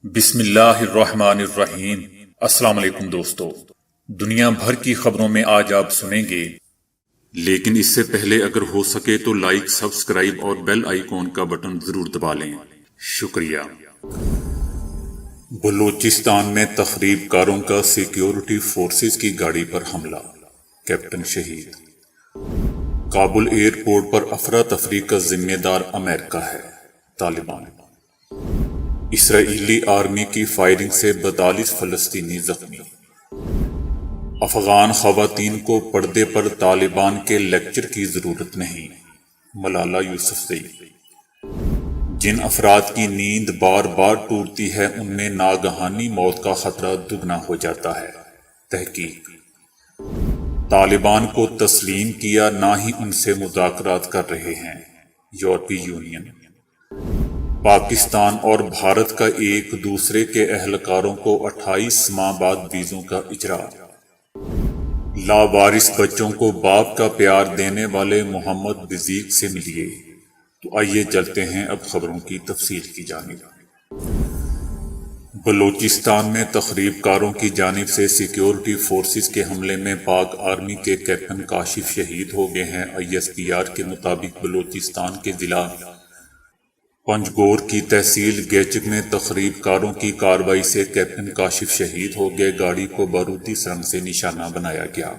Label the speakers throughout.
Speaker 1: بسم اللہ الرحمن الرحیم۔ السلام علیکم دوستو، دنیا بھر کی خبروں میں آج آپ سنیں گے، لیکن اس سے پہلے اگر ہو سکے تو لائک، سبسکرائب اور بیل آئیکن کا بٹن ضرور دبا لیں۔ شکریہ۔ بلوچستان میں تخریب کاروں کا سیکیورٹی فورسز کی گاڑی پر حملہ، کیپٹن شہید۔ کابل ایئرپورٹ پر افراتفری کا ذمہ دار امریکہ ہے، طالبان۔ اسرائیلی آرمی کی فائرنگ سے 42 فلسطینی زخمی۔ افغان خواتین کو پردے پر طالبان کے لیکچر کی ضرورت نہیں، ملالہ یوسفزئی۔ جن افراد کی نیند بار بار ٹوٹتی ہے ان میں ناگہانی موت کا خطرہ دگنا ہو جاتا ہے، تحقیق۔ طالبان کو تسلیم کیا، نہ ہی ان سے مذاکرات کر رہے ہیں، یورپی یونین۔ پاکستان اور بھارت کا ایک دوسرے کے اہلکاروں کو 28 ماہ بعد ویزوں کا اجراء۔ لاوارث بچوں کو باپ کا پیار دینے والے محمد بزیق سے ملیے۔ تو آئیے چلتے ہیں اب خبروں کی تفصیل کی جانب۔ بلوچستان میں تخریب کاروں کی جانب سے سیکیورٹی فورسز کے حملے میں پاک آرمی کے کیپٹن کاشف شہید ہو گئے ہیں۔ ISPR کے مطابق بلوچستان کے ضلع پنجگور کی تحصیل گیچک میں تخریب کاروں کی کارروائی سے کیپٹن کاشف شہید ہو گئے۔ گاڑی کو بارودی سرنگ سے نشانہ بنایا گیا۔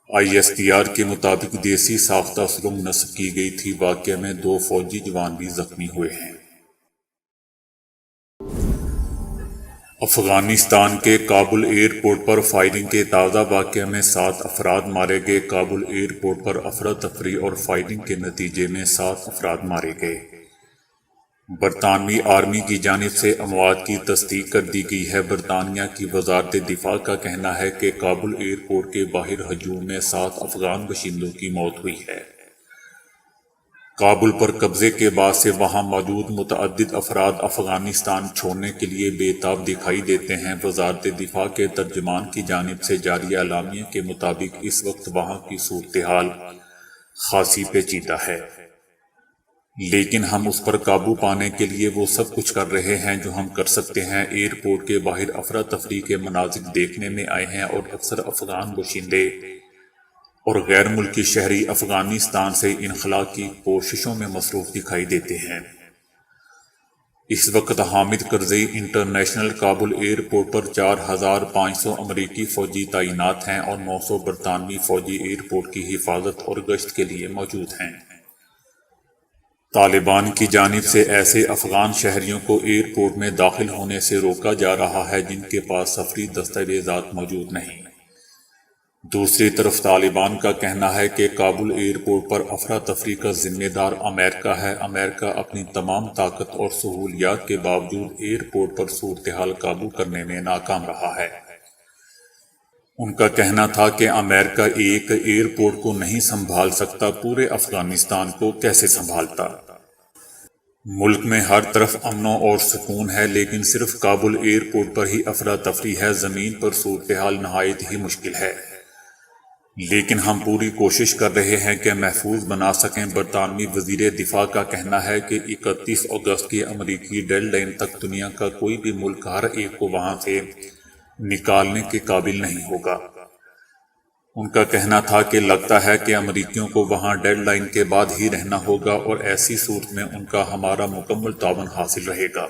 Speaker 1: ISPR کے مطابق دیسی ساختہ سرنگ نصب کی گئی تھی۔ واقعے میں 2 فوجی جوان بھی زخمی ہوئے ہیں۔ افغانستان کے کابل ایئرپورٹ پر فائرنگ کے تازہ واقعے میں 7 افراد مارے گئے۔ کابل ایئرپورٹ پر افراتفری اور فائرنگ کے نتیجے میں 7 افراد مارے گئے۔ برطانوی آرمی کی جانب سے اموات کی تصدیق کر دی گئی ہے۔ برطانیہ کی وزارت دفاع کا کہنا ہے کہ کابل ایئرپورٹ کے باہر ہجوم میں 7 افغان باشندوں کی موت ہوئی ہے۔ کابل پر قبضے کے بعد سے وہاں موجود متعدد افراد افغانستان چھوڑنے کے لیے بے تاب دکھائی دیتے ہیں۔ وزارت دفاع کے ترجمان کی جانب سے جاری اعلامیے کے مطابق اس وقت وہاں کی صورتحال خاصی پیچیدہ ہے، لیکن ہم اس پر قابو پانے کے لیے وہ سب کچھ کر رہے ہیں جو ہم کر سکتے ہیں۔ ایئرپورٹ کے باہر افراتفری کے مناظر دیکھنے میں آئے ہیں اور اکثر افغان باشندے اور غیر ملکی شہری افغانستان سے انخلاء کی کوششوں میں مصروف دکھائی دیتے ہیں۔ اس وقت حامد کرزئی انٹرنیشنل کابل ایئرپورٹ پر 4500 امریکی فوجی تعینات ہیں اور 900 برطانوی فوجی ایئرپورٹ کی حفاظت اور گشت کے لیے موجود ہیں۔ طالبان کی جانب سے ایسے افغان شہریوں کو ایئرپورٹ میں داخل ہونے سے روکا جا رہا ہے جن کے پاس سفری دستاویزات موجود نہیں۔ دوسری طرف طالبان کا کہنا ہے کہ کابل ایئرپورٹ پر افراتفری کا ذمہ دار امریکہ ہے۔ امریکہ اپنی تمام طاقت اور سہولیات کے باوجود ایئرپورٹ پر صورتحال قابو کرنے میں ناکام رہا ہے۔ ان کا کہنا تھا کہ امریکہ ایک ایئرپورٹ کو نہیں سنبھال سکتا، پورے افغانستان کو کیسے سنبھالتا؟ ملک میں ہر طرف امن اور سکون ہے، لیکن صرف کابل ایئرپورٹ پر ہی افراتفری ہے۔ زمین پر صورتحال نہایت ہی مشکل ہے، لیکن ہم پوری کوشش کر رہے ہیں کہ محفوظ بنا سکیں۔ برطانوی وزیر دفاع کا کہنا ہے کہ 31 اگست کی امریکی ڈیڈ لائن تک دنیا کا کوئی بھی ملک ہر ایک کو وہاں سے نکالنے کے قابل نہیں ہوگا۔ ان کا کہنا تھا کہ لگتا ہے کہ امریکیوں کو وہاں ڈیڈ لائن کے بعد ہی رہنا ہوگا اور ایسی صورت میں ان کا ہمارا مکمل تعاون حاصل رہے گا۔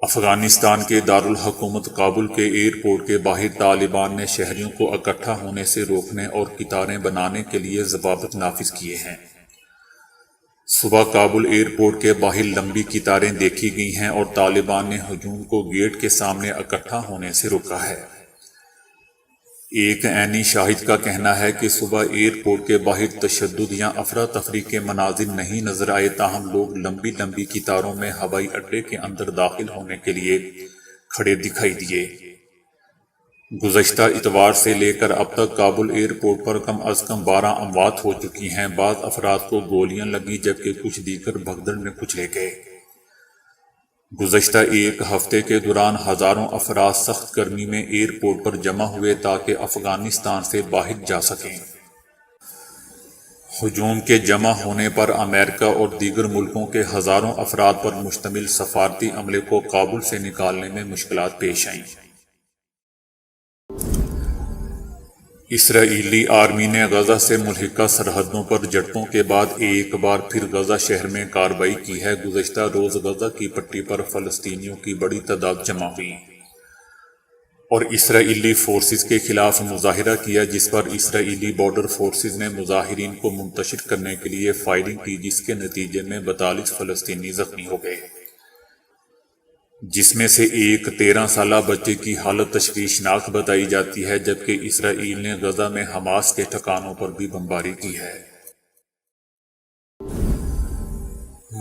Speaker 1: افغانستان کے دارالحکومت کابل کے ایئرپورٹ کے باہر طالبان نے شہریوں کو اکٹھا ہونے سے روکنے اور قطاریں بنانے کے لیے ضوابط نافذ کیے ہیں۔ صبح کابل ایئرپورٹ کے باہر لمبی قطاریں دیکھی گئی ہیں اور طالبان نے ہجوم کو گیٹ کے سامنے اکٹھا ہونے سے روکا ہے۔ ایک عینی شاہد کا کہنا ہے کہ صبح ایئرپورٹ کے باہر تشدد یا افراتفری کے مناظر نہیں نظر آئے، تاہم لوگ لمبی لمبی قطاروں میں ہوائی اڈے کے اندر داخل ہونے کے لیے کھڑے دکھائی دیے۔ گزشتہ اتوار سے لے کر اب تک کابل ایئرپورٹ پر کم از کم 12 اموات ہو چکی ہیں۔ بعض افراد کو گولیاں لگیں جبکہ کچھ دیگر بھگدڑ میں کچلے گئے۔ گزشتہ ایک ہفتے کے دوران ہزاروں افراد سخت گرمی میں ایئرپورٹ پر جمع ہوئے تاکہ افغانستان سے باہر جا سکیں۔ ہجوم کے جمع ہونے پر امریکہ اور دیگر ملکوں کے ہزاروں افراد پر مشتمل سفارتی عملے کو کابل سے نکالنے میں مشکلات پیش آئیں۔ اسرائیلی آرمی نے غزہ سے ملحقہ سرحدوں پر جھڑپوں کے بعد ایک بار پھر غزہ شہر میں کارروائی کی ہے۔ گزشتہ روز غزہ کی پٹی پر فلسطینیوں کی بڑی تعداد جمع ہوئی اور اسرائیلی فورسز کے خلاف مظاہرہ کیا، جس پر اسرائیلی بارڈر فورسز نے مظاہرین کو منتشر کرنے کے لیے فائرنگ کی، جس کے نتیجے میں 42 فلسطینی زخمی ہو گئے، جس میں سے ایک 13 سالہ بچے کی حالت تشویشناک بتائی جاتی ہے، جبکہ اسرائیل نے غزہ میں حماس کے ٹھکانوں پر بھی بمباری کی ہے۔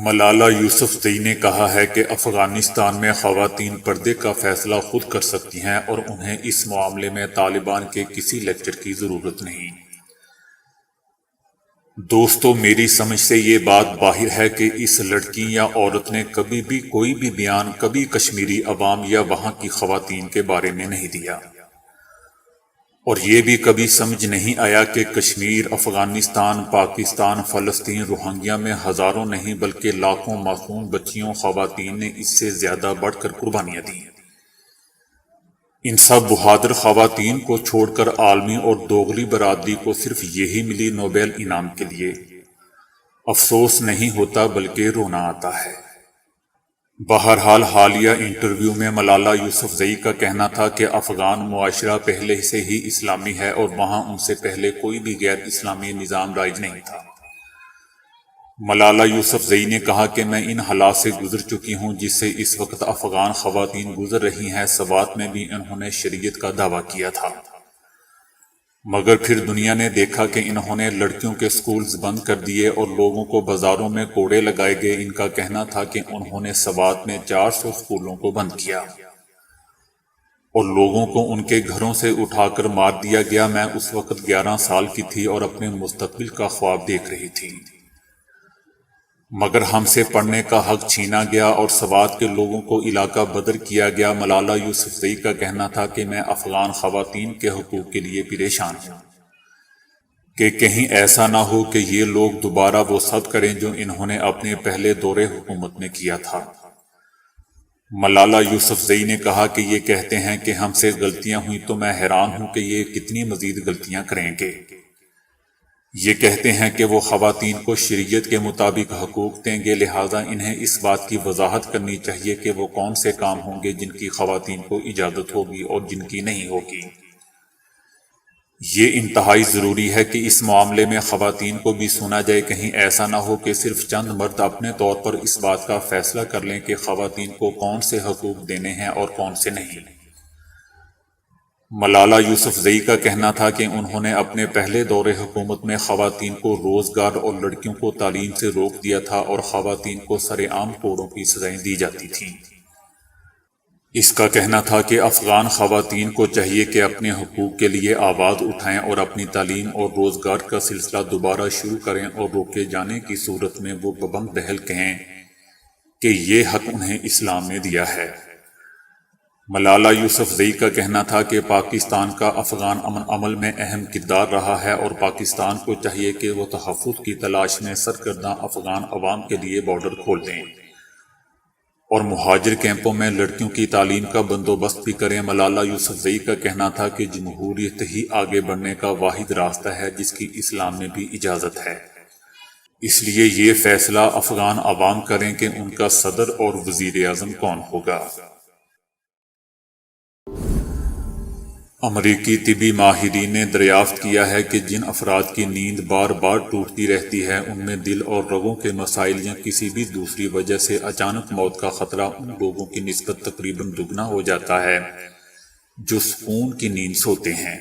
Speaker 1: ملالہ یوسفزئی نے کہا ہے کہ افغانستان میں خواتین پردے کا فیصلہ خود کر سکتی ہیں اور انہیں اس معاملے میں طالبان کے کسی لیکچر کی ضرورت نہیں۔ دوستو، میری سمجھ سے یہ بات باہر ہے کہ اس لڑکی یا عورت نے کبھی بھی کوئی بھی بیان کبھی کشمیری عوام یا وہاں کی خواتین کے بارے میں نہیں دیا، اور یہ بھی کبھی سمجھ نہیں آیا کہ کشمیر، افغانستان، پاکستان، فلسطین، روہنگیا میں ہزاروں نہیں بلکہ لاکھوں معصوم بچیوں، خواتین نے اس سے زیادہ بڑھ کر قربانیاں دیں۔ ان سب بہادر خواتین کو چھوڑ کر عالمی اور دوغلی برادری کو صرف یہی ملی نوبیل انعام کے لیے۔ افسوس نہیں ہوتا بلکہ رونا آتا ہے۔ بہرحال حالیہ انٹرویو میں ملالہ یوسفزئی کا کہنا تھا کہ افغان معاشرہ پہلے سے ہی اسلامی ہے اور وہاں ان سے پہلے کوئی بھی غیر اسلامی نظام رائج نہیں تھا۔ ملالہ یوسفزئی نے کہا کہ میں ان حالات سے گزر چکی ہوں جس سے اس وقت افغان خواتین گزر رہی ہیں۔ سوات میں بھی انہوں نے شریعت کا دعویٰ کیا تھا، مگر پھر دنیا نے دیکھا کہ انہوں نے لڑکیوں کے سکولز بند کر دیے اور لوگوں کو بازاروں میں کوڑے لگائے گئے۔ ان کا کہنا تھا کہ انہوں نے سوات میں 400 سکولوں کو بند کیا اور لوگوں کو ان کے گھروں سے اٹھا کر مار دیا گیا۔ میں اس وقت 11 سال کی تھی اور اپنے مستقبل کا خواب دیکھ رہی تھی، مگر ہم سے پڑھنے کا حق چھینا گیا اور سوات کے لوگوں کو علاقہ بدر کیا گیا۔ ملالہ یوسفزئی کا کہنا تھا کہ میں افغان خواتین کے حقوق کے لیے پریشان ہوں کہ کہیں ایسا نہ ہو کہ یہ لوگ دوبارہ وہ سب کریں جو انہوں نے اپنے پہلے دور حکومت میں کیا تھا۔ ملالہ یوسفزئی نے کہا کہ یہ کہتے ہیں کہ ہم سے غلطیاں ہوئیں تو میں حیران ہوں کہ یہ کتنی مزید غلطیاں کریں گے۔ یہ کہتے ہیں کہ وہ خواتین کو شریعت کے مطابق حقوق دیں گے، لہٰذا انہیں اس بات کی وضاحت کرنی چاہیے کہ وہ کون سے کام ہوں گے جن کی خواتین کو اجازت ہوگی اور جن کی نہیں ہوگی۔ یہ انتہائی ضروری ہے کہ اس معاملے میں خواتین کو بھی سنا جائے، کہیں ایسا نہ ہو کہ صرف چند مرد اپنے طور پر اس بات کا فیصلہ کر لیں کہ خواتین کو کون سے حقوق دینے ہیں اور کون سے نہیں۔ ملالہ یوسفزئی کا کہنا تھا کہ انہوں نے اپنے پہلے دور حکومت میں خواتین کو روزگار اور لڑکیوں کو تعلیم سے روک دیا تھا اور خواتین کو سرے عام کوڑوں کی سزائیں دی جاتی تھیں۔ اس کا کہنا تھا کہ افغان خواتین کو چاہیے کہ اپنے حقوق کے لیے آواز اٹھائیں اور اپنی تعلیم اور روزگار کا سلسلہ دوبارہ شروع کریں اور روکے جانے کی صورت میں وہ ببنگ بہل کہیں کہ یہ حق انہیں اسلام نے دیا ہے۔ ملالہ یوسفزئی کا کہنا تھا کہ پاکستان کا افغان امن عمل میں اہم کردار رہا ہے اور پاکستان کو چاہیے کہ وہ تحفظ کی تلاش میں سرکردہ افغان عوام کے لیے بارڈر کھول دیں اور مہاجر کیمپوں میں لڑکیوں کی تعلیم کا بندوبست بھی کریں۔ ملالہ یوسفزئی کا کہنا تھا کہ جمہوریت ہی آگے بڑھنے کا واحد راستہ ہے جس کی اسلام میں بھی اجازت ہے، اس لیے یہ فیصلہ افغان عوام کریں کہ ان کا صدر اور وزیر اعظم کون ہوگا۔ امریکی طبی ماہرین نے دریافت کیا ہے کہ جن افراد کی نیند بار بار ٹوٹتی رہتی ہے ان میں دل اور رگوں کے مسائل یا کسی بھی دوسری وجہ سے اچانک موت کا خطرہ ان لوگوں کی نسبت تقریباً دگنا ہو جاتا ہے جو سکون کی نیند سوتے ہیں۔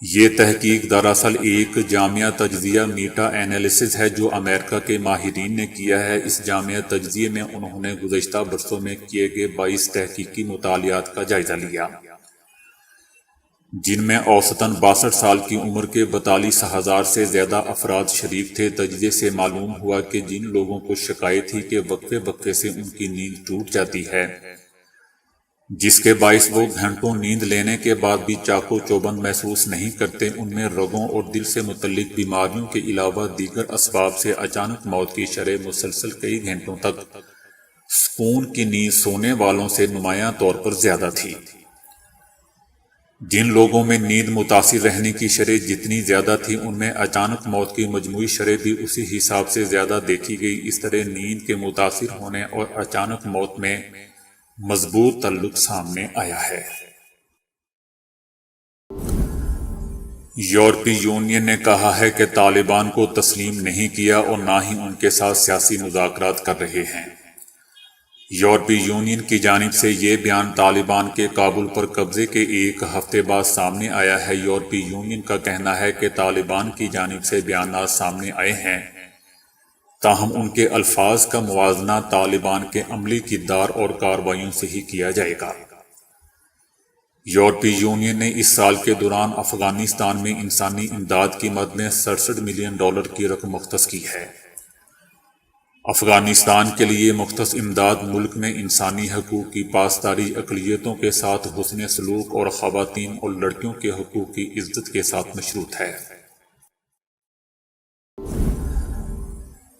Speaker 1: یہ تحقیق دراصل ایک جامع تجزیہ میٹا انالیسس ہے جو امریکہ کے ماہرین نے کیا ہے۔ اس جامع تجزیے میں انہوں نے گزشتہ برسوں میں کیے گئے 22 تحقیقی مطالعات کا جائزہ لیا جن میں اوسطاً 62 سال کی عمر کے 42,000 سے زیادہ افراد شریک تھے۔ تجزیے سے معلوم ہوا کہ جن لوگوں کو شکایت تھی کہ وقفے وقفے سے ان کی نیند ٹوٹ جاتی ہے، جس کے باعث وہ گھنٹوں نیند لینے کے بعد بھی چاقو چوبند محسوس نہیں کرتے، ان میں رگوں اور دل سے متعلق بیماریوں کے علاوہ دیگر اسباب سے اچانک موت کی شرح مسلسل کئی گھنٹوں تک سکون کی نیند سونے والوں سے نمایاں طور پر زیادہ تھی۔ جن لوگوں میں نیند متاثر رہنے کی شرح جتنی زیادہ تھی، ان میں اچانک موت کی مجموعی شرح بھی اسی حساب سے زیادہ دیکھی گئی۔ اس طرح نیند کے متاثر ہونے اور اچانک موت میں مضبوط تعلق سامنے آیا ہے۔ یورپی یونین نے کہا ہے کہ طالبان کو تسلیم نہیں کیا اور نہ ہی ان کے ساتھ سیاسی مذاکرات کر رہے ہیں۔ یورپی یونین کی جانب سے یہ بیان طالبان کے کابل پر قبضے کے ایک ہفتے بعد سامنے آیا ہے۔ یورپی یونین کا کہنا ہے کہ طالبان کی جانب سے بیانات سامنے آئے ہیں، تاہم ان کے الفاظ کا موازنہ طالبان کے عملی کردار اور کارروائیوں سے ہی کیا جائے گا۔ یورپی یونین نے اس سال کے دوران افغانستان میں انسانی امداد کی مد میں $67 ملین کی رقم مختص کی ہے۔ افغانستان کے لیے مختص امداد ملک میں انسانی حقوق کی پاسداری، اقلیتوں کے ساتھ حسن سلوک اور خواتین اور لڑکیوں کے حقوق کی عزت کے ساتھ مشروط ہے۔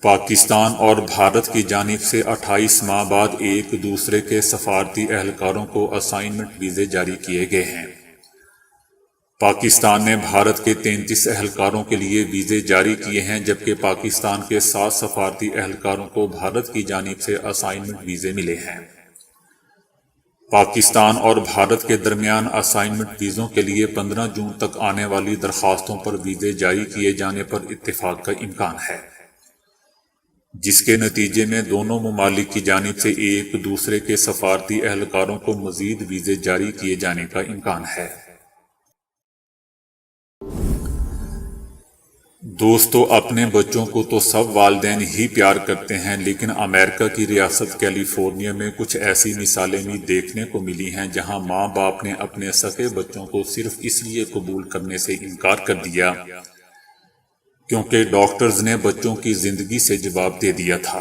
Speaker 1: پاکستان اور بھارت کی جانب سے 28 ماہ بعد ایک دوسرے کے سفارتی اہلکاروں کو اسائنمنٹ ویزے جاری کیے گئے ہیں۔ پاکستان نے بھارت کے 33 اہلکاروں کے لیے ویزے جاری کیے ہیں، جبکہ پاکستان کے 7 سفارتی اہلکاروں کو بھارت کی جانب سے اسائنمنٹ ویزے ملے ہیں۔ پاکستان اور بھارت کے درمیان اسائنمنٹ ویزوں کے لیے 15 جون تک آنے والی درخواستوں پر ویزے جاری کیے جانے پر اتفاق کا امکان ہے، جس کے نتیجے میں دونوں ممالک کی جانب سے ایک دوسرے کے سفارتی اہلکاروں کو مزید ویزے جاری کیے جانے کا امکان ہے۔ دوستو، اپنے بچوں کو تو سب والدین ہی پیار کرتے ہیں، لیکن امریکہ کی ریاست کیلیفورنیا میں کچھ ایسی مثالیں بھی دیکھنے کو ملی ہیں جہاں ماں باپ نے اپنے سگے بچوں کو صرف اس لیے قبول کرنے سے انکار کر دیا کیونکہ ڈاکٹرز نے بچوں کی زندگی سے جواب دے دیا تھا۔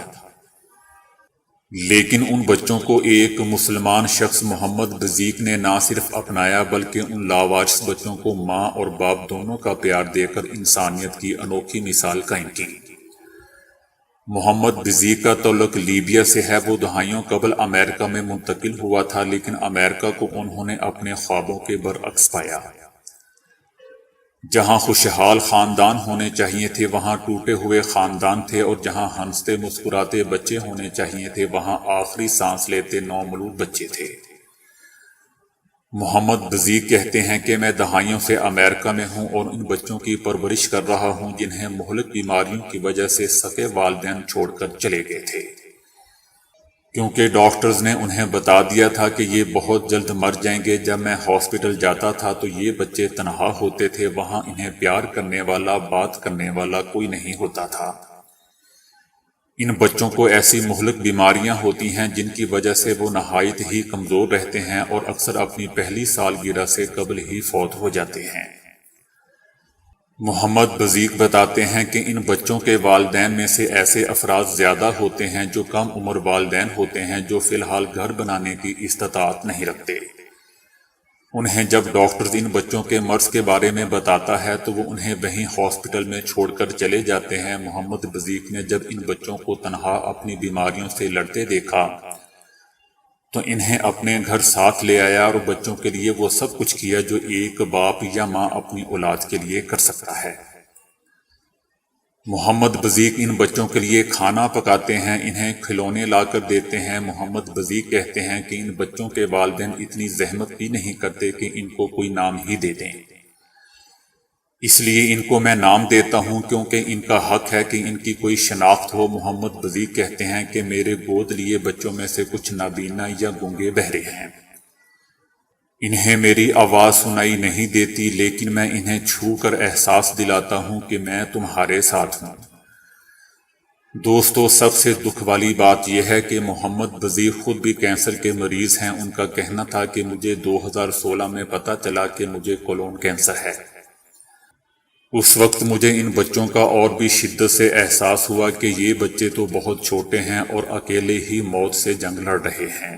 Speaker 1: لیکن ان بچوں کو ایک مسلمان شخص محمد بزیق نے نہ صرف اپنایا بلکہ ان لاوارث بچوں کو ماں اور باپ دونوں کا پیار دے کر انسانیت کی انوکھی مثال قائم کی۔ محمد بزیق کا تعلق لیبیا سے ہے۔ وہ دہائیوں قبل امریکہ میں منتقل ہوا تھا، لیکن امریکہ کو انہوں نے اپنے خوابوں کے برعکس پایا۔ جہاں خوشحال خاندان ہونے چاہیے تھے وہاں ٹوٹے ہوئے خاندان تھے، اور جہاں ہنستے مسکراتے بچے ہونے چاہیے تھے وہاں آخری سانس لیتے نومولود بچے تھے۔ محمد بزیق کہتے ہیں کہ میں دہائیوں سے امریکہ میں ہوں اور ان بچوں کی پرورش کر رہا ہوں جنہیں مہلک بیماریوں کی وجہ سے سگے والدین چھوڑ کر چلے گئے تھے، کیونکہ ڈاکٹرز نے انہیں بتا دیا تھا کہ یہ بہت جلد مر جائیں گے۔ جب میں ہاسپٹل جاتا تھا تو یہ بچے تنہا ہوتے تھے، وہاں انہیں پیار کرنے والا، بات کرنے والا کوئی نہیں ہوتا تھا۔ ان بچوں کو ایسی مہلک بیماریاں ہوتی ہیں جن کی وجہ سے وہ نہایت ہی کمزور رہتے ہیں اور اکثر اپنی پہلی سالگرہ سے قبل ہی فوت ہو جاتے ہیں۔ محمد بزیق بتاتے ہیں کہ ان بچوں کے والدین میں سے ایسے افراد زیادہ ہوتے ہیں جو کم عمر والدین ہوتے ہیں جو فی الحال گھر بنانے کی استطاعت نہیں رکھتے۔ انہیں جب ڈاکٹرز ان بچوں کے مرض کے بارے میں بتاتا ہے تو وہ انہیں وہیں ہاسپٹل میں چھوڑ کر چلے جاتے ہیں۔ محمد بزیق نے جب ان بچوں کو تنہا اپنی بیماریوں سے لڑتے دیکھا تو انہیں اپنے گھر ساتھ لے آیا اور بچوں کے لیے وہ سب کچھ کیا جو ایک باپ یا ماں اپنی اولاد کے لیے کر سکتا ہے۔ محمد بزیق ان بچوں کے لیے کھانا پکاتے ہیں، انہیں کھلونے لا کر دیتے ہیں۔ محمد بزیق کہتے ہیں کہ ان بچوں کے والدین اتنی زحمت بھی نہیں کرتے کہ ان کو کوئی نام ہی دے دیں، اس لیے ان کو میں نام دیتا ہوں کیونکہ ان کا حق ہے کہ ان کی کوئی شناخت ہو۔ محمد بزیق کہتے ہیں کہ میرے گود لیے بچوں میں سے کچھ نابینا یا گونگے بہرے ہیں، انہیں میری آواز سنائی نہیں دیتی، لیکن میں انہیں چھو کر احساس دلاتا ہوں کہ میں تمہارے ساتھ ہوں۔ دوستو، سب سے دکھ والی بات یہ ہے کہ محمد بزیق خود بھی کینسر کے مریض ہیں۔ ان کا کہنا تھا کہ مجھے 2016 میں پتہ چلا کہ مجھے کولون کینسر ہے۔ اس وقت مجھے ان بچوں کا اور بھی شدت سے احساس ہوا کہ یہ بچے تو بہت چھوٹے ہیں اور اکیلے ہی موت سے جنگ لڑ رہے ہیں۔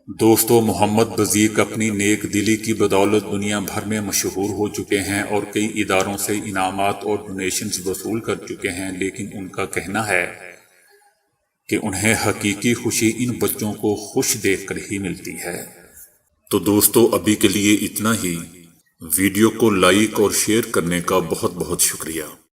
Speaker 1: دوستو، محمد بزیق اپنی نیک دلی کی بدولت دنیا بھر میں مشہور ہو چکے ہیں اور کئی اداروں سے انعامات اور ڈونیشنز وصول کر چکے ہیں، لیکن ان کا کہنا ہے کہ انہیں حقیقی خوشی ان بچوں کو خوش دیکھ کر ہی ملتی ہے۔ تو دوستو، ابھی کے لیے اتنا ہی۔ ویڈیو کو لائک اور شیئر کرنے کا بہت بہت شکریہ۔